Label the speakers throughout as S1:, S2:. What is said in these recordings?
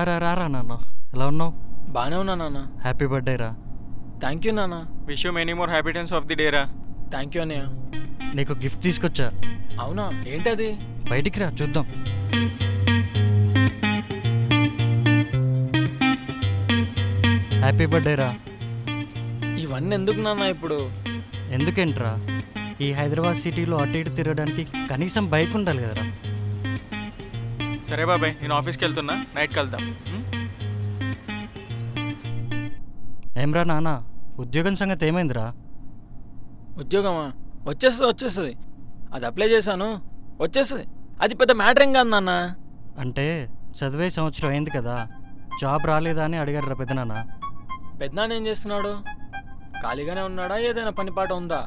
S1: రారా నాన్న, ఎలా ఉన్నావు?
S2: బాగానే ఉన్నా నాన్న.
S1: హ్యాపీ బర్త్డే రా.
S2: థ్యాంక్ యూ నాన్న.
S3: Wish you many more happiness of the day రా.
S2: థ్యాంక్ యూ అన్నయ్య.
S1: నీకు గిఫ్ట్ తీసుకొచ్చా.
S2: అవునా, ఏంటది?
S1: బయటికి రా చూద్దాం. హ్యాపీ బర్త్డే రా.
S2: ఇవన్నీ ఎందుకు నాన్న ఇప్పుడు?
S1: ఎందుకేంట్రా, ఈ హైదరాబాద్ సిటీలో అటు ఇటు తిరగడానికి కనీసం బైక్ ఉండాలి కదరా.
S3: సరే బాబాయ్, నేను ఆఫీస్కి వెళ్తున్నా, నైట్కి వెళ్తాం.
S1: ఏమ్రా నాన్న, ఉద్యోగం సంగతి ఏమైందిరా?
S2: ఉద్యోగమా? వచ్చేస్తుంది. అది అప్లై చేశాను, వచ్చేస్తుంది. అది పెద్ద మ్యాటర్ ఏం కాదు నాన్న.
S1: అంటే చదివే సంవత్సరం అయింది కదా, జాబ్ రాలేదా అని అడిగారు రా పెద్దనాన్న.
S2: పెద్దనాన్న ఏం చేస్తున్నాడు? ఖాళీగానే ఉన్నాడా? ఏదైనా పనిపాట ఉందా?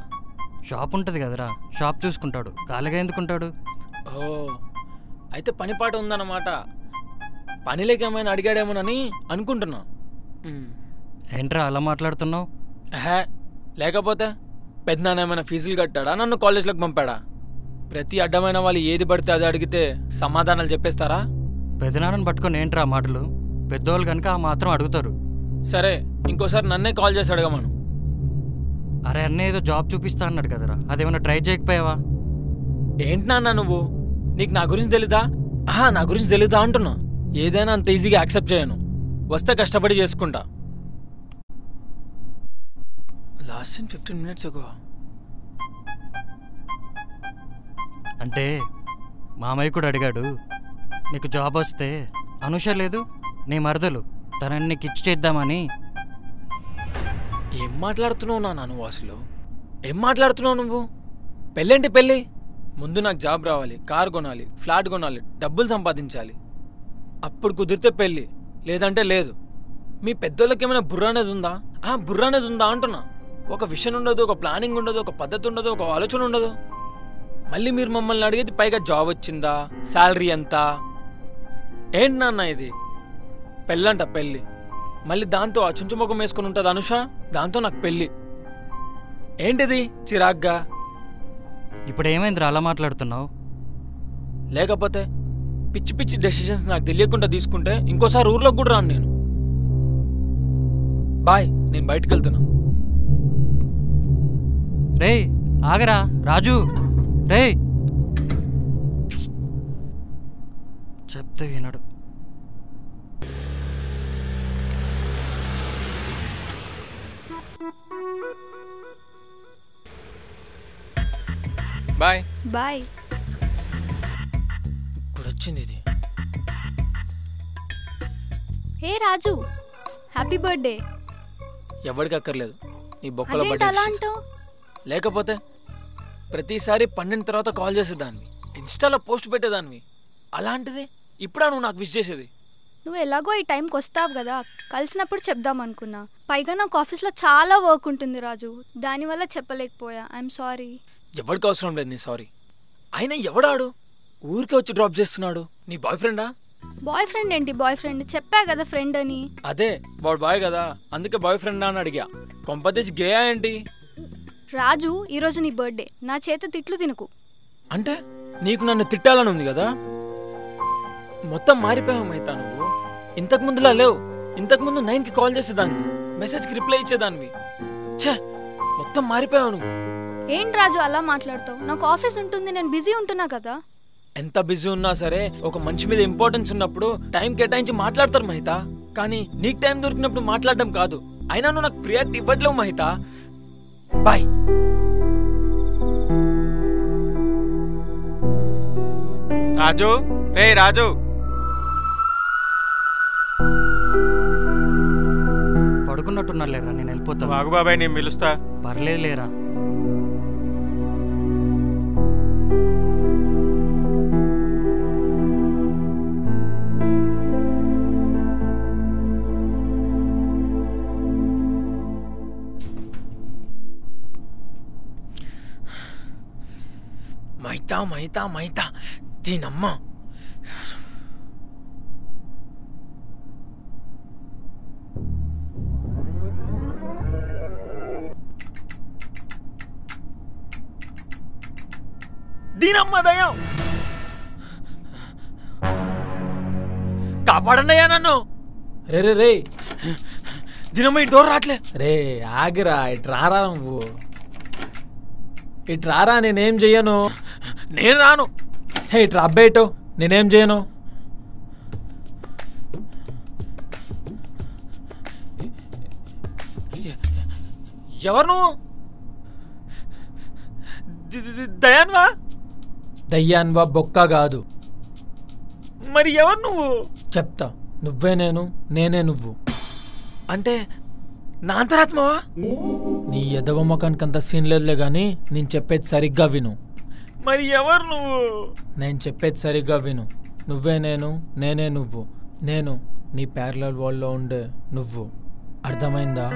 S1: షాప్ ఉంటుంది కదరా, షాప్ చూసుకుంటాడు. ఖాళీగా ఎందుకుంటాడు?
S2: ఓ, అయితే పనిపాట ఉందన్నమాట. పనిలేక ఏమైనా అడిగాడేమోనని అనుకుంటున్నా.
S1: ఏంట్రా అలా మాట్లాడుతున్నావు?
S2: లేకపోతే పెద్దనాన్న ఏమైనా ఫీజులు కట్టాడా? నన్ను కాలేజ్లోకి పంపాడా? ప్రతి అడ్డమైన వాళ్ళు ఏది పడితే అది అడిగితే సమాధానాలు చెప్పేస్తారా?
S1: పెద్దనాన్నని పట్టుకొని ఏంట్రా మాటలు? పెద్దవాళ్ళు కనుక ఆ మాత్రం అడుగుతారు.
S2: సరే, ఇంకోసారి నన్నే కాల్ చేసి అడగమను.
S1: అరే అన్న ఏదో జాబ్ చూపిస్తా అన్నాడు కదరా, అదేమన్నా ట్రై చేయకపోయావా?
S2: ఏంటి నాన్న నువ్వు? నీకు నా గురించి తెలీదా? నా గురించి తెలీదా అంటున్నా. ఏదైనా అంత ఈజీగా యాక్సెప్ట్ చేయను. వస్తే కష్టపడి చేసుకుంటా. Last 15 minutes ago.
S1: అంటే మామయ్య కూడా అడిగాడు, నీకు జాబ్ వస్తే అనుష లేదు నీ మరదలు, తనని నీకు ఇచ్చి చేద్దామని.
S2: ఏం మాట్లాడుతున్నావు నాన్న నువ్వు? అసలు ఏం మాట్లాడుతున్నావు నువ్వు? పెళ్ళేంటి పెళ్ళి? ముందు నాకు జాబ్ రావాలి, కార్ కొనాలి, ఫ్లాట్ కొనాలి, డబ్బులు సంపాదించాలి. అప్పుడు కుదిరితే పెళ్ళి, లేదంటే లేదు. మీ పెద్దోళ్ళకి ఏమైనా బుర్ర అనేది ఉందా? బుర్ర అనేది ఉందా అంటున్నా. ఒక విషన్ ఉండదు, ఒక ప్లానింగ్ ఉండదు, ఒక పద్ధతి ఉండదు, ఒక ఆలోచన ఉండదు. మళ్ళీ మీరు మమ్మల్ని అడిగేది పైగా జాబ్ వచ్చిందా, శాలరీ ఎంత? ఏంటి నాన్న ఇది? పెళ్ళంట పెళ్ళి, మళ్ళీ దాంతో ఆ చుంచుముఖం వేసుకుని ఉంటుంది అనుష, దాంతో నాకు పెళ్ళి. ఏంటిది చిరాగ్గా?
S1: ఇప్పుడు ఏమైందిరా అలా మాట్లాడుతున్నావు?
S2: లేకపోతే పిచ్చి పిచ్చి డెసిషన్స్ నాకు తెలియకుండా తీసుకుంటే ఇంకోసారి ఊర్లోకి కూడా రాను నేను. బాయ్, నేను బయటకు వెళ్తున్నా.
S1: రే ఆగరా రాజు, రే చెప్తే వినడు.
S3: Bye
S4: bye.
S2: ఇప్పుడు వచ్చింది ఇది.
S4: Hey Raju, happy birthday.
S2: ఎవరికి అక్కర్లేదు, నీ బొక్కల
S4: అదేంటి అలా అంటావ్?
S2: లేకపోతే ప్రతిసారి 12 తర్వాత కాల్ చేసేదాన్ని, ఇన్స్టాలో పోస్ట్ పెట్టేదాన్ని. అలాంటిది ఇప్పుడా నువ్వు నాకు విష్ చేసేది?
S4: నువ్వు ఎలాగో ఈ టైంకి వస్తావు కదా, కలిసినప్పుడు చెప్దాం అనుకున్నా. పైగా నాకు ఆఫీస్లో చాలా వర్క్ ఉంటుంది రాజు, దానివల్ల చెప్పలేకపోయా. I'm sorry.
S2: ఎవరికి అవసరం లేదు నీ సారీ. అయినా ఎవడాడు ఊరికే వచ్చి డ్రాప్ చేస్తున్నాడు? నీ బాయ్ ఫ్రెండా?
S4: బాయ్ ఫ్రెండ్ ఏంటి బాయ్ ఫ్రెండ్? చెప్పా కదా ఫ్రెండ్ అని.
S2: అదే వాడు బాయ్ కదా, అందుకే బాయ్ ఫ్రెండా అని అడిగా. కొంపతీసి గేయా ఏంటి?
S4: రాజు, ఈరోజు నీ బర్త్డే, నా చేత తిట్లు తినకు.
S2: అంటే నీకు నన్ను తిట్టాలని ఉంది కదా? మొత్తం మారిపోయావు మైతా నువ్వు. ఇంతకు ముందులా లేవు. ఇంతకుముందు 9కి కాల్ చేసేదాన్ని, మెసేజ్కి రిప్లై ఇచ్చేదాన్ని. ఛే, మొత్తం మారిపోయావు నువ్వు.
S4: ఏంటి రాజు అలా మాట్లాడతావు? నాకు ఆఫీస్ ఉంటుంది, నేను బిజీ ఉంటున్నా కదా.
S2: ఎంత బిజీ ఉన్నా సరే ఒక మనిషి మీద ఇంపార్టెన్స్ ఉన్నప్పుడు టైం కేటాయించి మాట్లాడతారు మహిత. కానీ నీకు టైం దొరికినప్పుడు మాట్లాడడం కాదు. అయినా నువ్వు నాకు ప్రియారిటీ ఇవ్వట్లేవు మహిత. బాయ్.
S3: రాజు, రే రాజు.
S1: పడుకున్నట్టున్నారు లేరా, నేను వెళ్ళిపోతాను.
S3: బాగు బాబాయ్, నేను పిలుస్తా.
S1: పర్లేదు లేరా.
S2: మైతా మైతా మైతా దీనమ్మా. దీనమ్మ దయం. కాపాడండి అయ్యా నన్ను. రే రే రే దినమ్మ ఈ డోర్ రావట్లే. రే ఆగిరా, ఇటు రారా నువ్వు, ఇటు రారా. నేనేం చెయ్యను, నేను రాను. హే ఇటు అబ్బాయిటో, నేనేం చేయను. ఎవరు నువ్వు? దయాన్వా? దయ్యాన్వా బొక్క కాదు. మరి ఎవరు నువ్వు? చెప్తా. నువ్వే నేను, నేనే నువ్వు. అంటే నా అంతరాత్మవా? నీ ఎదవ ముఖానికంత సీన్ లేదులే గాని నేను చెప్పేది సరిగ్గా విను. మరి ఎవరు నువ్వు? నేను చెప్పేది సరిగ్గా విను. నువ్వే నేను, నేనే నువ్వు. నేను నీ ప్యారలల్ వరల్డ్లో ఉండే నువ్వు. అర్థమైందా?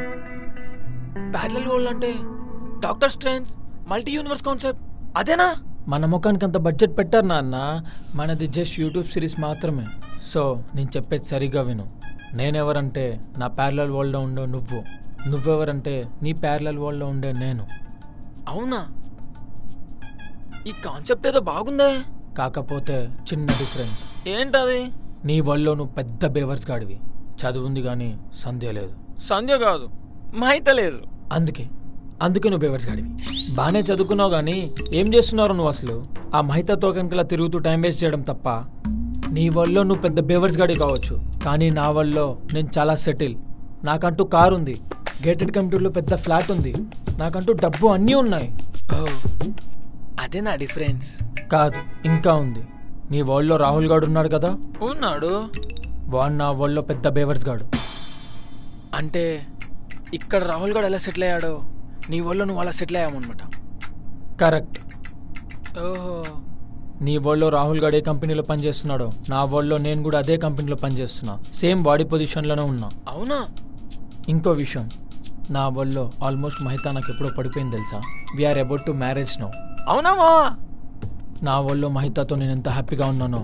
S2: ప్యారలల్ వరల్డ్ అంటే doctor strange, multi universe concept అదేనా? మన ముఖానికి అంత బడ్జెట్ పెట్టారు నాన్న, మనది జస్ట్ యూట్యూబ్ సిరీస్ మాత్రమే. సో నేను చెప్పేది సరిగ్గా విను. నేనెవరంటే నా ప్యారలల్ వరల్డ్లో ఉండే నువ్వు, నువ్వెవరంటే నీ ప్యారలల్ వరల్డ్లో ఉండే నేను. అవునా? ఈ కాన్సెప్ట్ ఏదో బాగుందే. కాకపోతే చిన్న డిఫరెన్స్. ఏంటది? నీ వరల్డ్లో నువ్వు పెద్ద బేవర్స్ గాడివి, చదువుంది కానీ సంధ్య లేదు. సంధ్య కాదు, మహిత లేదు. అందుకే నువ్వు బేవర్స్ గాడివి. బాగానే చదువుకున్నావు కానీ ఏం చేస్తున్నారు నువ్వు అసలు? ఆ మహితతో కనుకలా తిరుగుతూ టైం వేస్ట్ చేయడం తప్ప. నీ వరల్డ్లో నువ్వు పెద్ద బేవర్స్ గాడి కావచ్చు, కానీ నా వరల్డ్లో నేను చాలా సెటిల్. నాకంటూ కారు ఉంది, గేటెడ్ కమ్యూనిటీలో పెద్ద ఫ్లాట్ ఉంది, నాకంటూ డబ్బు అన్నీ ఉన్నాయి. అదే నా డిఫరెన్స్. కాదు, ఇంకా ఉంది. నీ వరల్డ్లో రాహుల్ గాడు ఉన్నాడు కదా? ఉన్నాడు. వాడు నా వరల్డ్లో పెద్ద బేవర్స్ గాడు. అంటే ఇక్కడ రాహుల్ గాడు ఎలా సెటిల్ అయ్యాడో నీ వరల్డ్లో నువ్వు అలా సెటిల్ అయ్యామన్నమాట. కరెక్ట్. ఓహో. నీ వరల్డ్లో రాహుల్ గాడు ఏ కంపెనీలో పనిచేస్తున్నాడో నా వరల్డ్లో నేను కూడా అదే కంపెనీలో పనిచేస్తున్నా. సేమ్ బాడీ పొజిషన్లోనే ఉన్నా. అవునా? ఇంకో విషయం, నా వరల్డ్లో ఆల్మోస్ట్ మహిత నాకు ఎప్పుడో పడిపోయింది తెలుసా? We're about to marriage now. అవునామా? నా వరల్డ్లో మహితతో నేను ఎంత హ్యాపీగా ఉన్నానో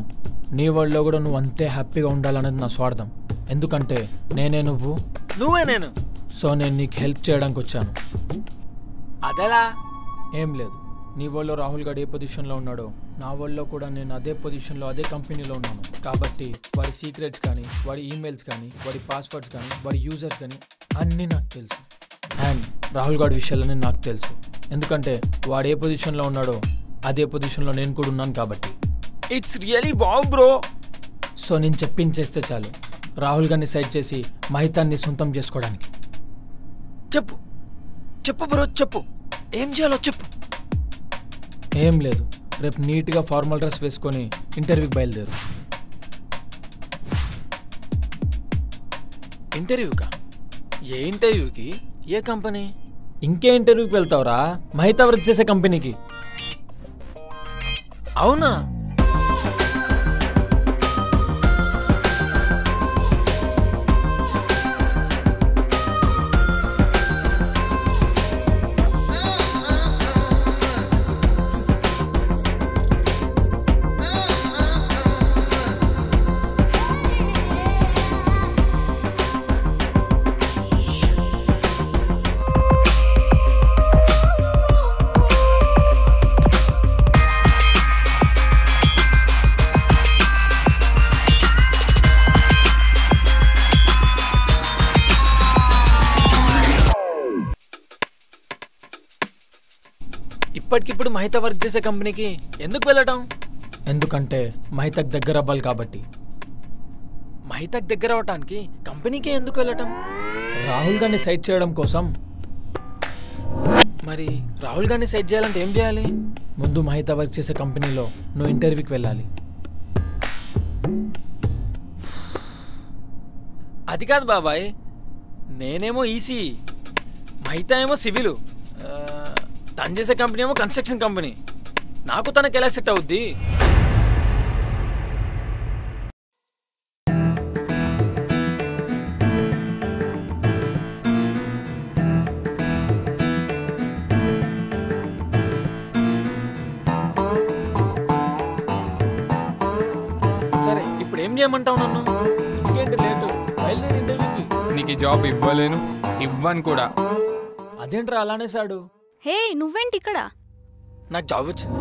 S2: నీ వరల్డ్లో కూడా నువ్వు అంతే హ్యాపీగా ఉండాలనేది నా స్వార్థం. ఎందుకంటే నేనే నువ్వు, నువ్వే నేను. సో నేను నీకు హెల్ప్ చేయడానికి వచ్చాను. అదేలా? ఏం లేదు. నీ వరల్డ్లో రాహుల్ గారు ఏ పొజిషన్లో ఉన్నాడో నా వరల్డ్లో కూడా నేను అదే పొజిషన్లో అదే కంపెనీలో ఉన్నాను. కాబట్టి వాడి సీక్రెట్స్ కానీ, వాడి ఈమెయిల్స్ కానీ, వాడి పాస్వర్డ్స్ కానీ, వాడి యూజర్స్ కానీ అన్నీ నాకు తెలుసు. అండ్ రాహుల్ గారి విషయాలన్నీ నాకు తెలుసు. ఎందుకంటే వాడు ఏ పొజిషన్లో ఉన్నాడో అదే పొజిషన్లో నేను కూడా ఉన్నాను కాబట్టి. It's really wow bro. So నేను చెప్పించేస్తే చాలు రాహుల్ గారిని సైడ్ చేసి మహితాన్ని సొంతం చేసుకోవడానికి. చెప్పు చెప్పు బ్రో, చెప్పు. ఏం చేయాలో చెప్పు. ఏం లేదు, రేపు నీట్గా ఫార్మల్ డ్రెస్ వేసుకొని ఇంటర్వ్యూకి బయలుదేరు. ఇంటర్వ్యూకా? ఏ ఇంటర్వ్యూకి? ఏ కంపెనీ? ఇంకే ఇంటర్వ్యూకి వెళ్తావురా? మహిత వర్క్ చేసే కంపెనీకి. అవునా? ఇప్పటికిప్పుడు మహిత వర్క్ చేసే కంపెనీకి ఎందుకు వెళ్ళటం? ఎందుకంటే మహితకు దగ్గర అవ్వాలి కాబట్టి. మహితకు దగ్గర అవ్వటానికి కంపెనీకే ఎందుకు వెళ్ళటం? రాహుల్ గారిని సైడ్ చేయడం కోసం. మరి రాహుల్ గారిని సైడ్ చేయాలంటే ఏం చేయాలి? ముందు మహిత వర్క్ చేసే కంపెనీలో నువ్వు ఇంటర్వ్యూకి వెళ్ళాలి. అది కాదు బాబాయ్, నేనేమో ఈసీ, మహిత ఏమో సివిలు, తను చేసే కంపెనీ ఏమో కన్స్ట్రక్షన్ కంపెనీ. నాకు తనకి ఎలా సెట్ అవుద్ది? సరే ఇప్పుడు ఏం చేయమంటావు నన్ను? ఇంకేంటి లేటు, బయలుదేరి ఇంటర్వ్యూకి.
S5: నీకు ఈ జాబ్ ఇవ్వలేను, ఇవ్వను కూడా.
S2: అదేంట్రా అలానే సాడు?
S4: హే నువ్వేంటి ఇక్కడ?
S2: నాకు జాబ్ వచ్చింది.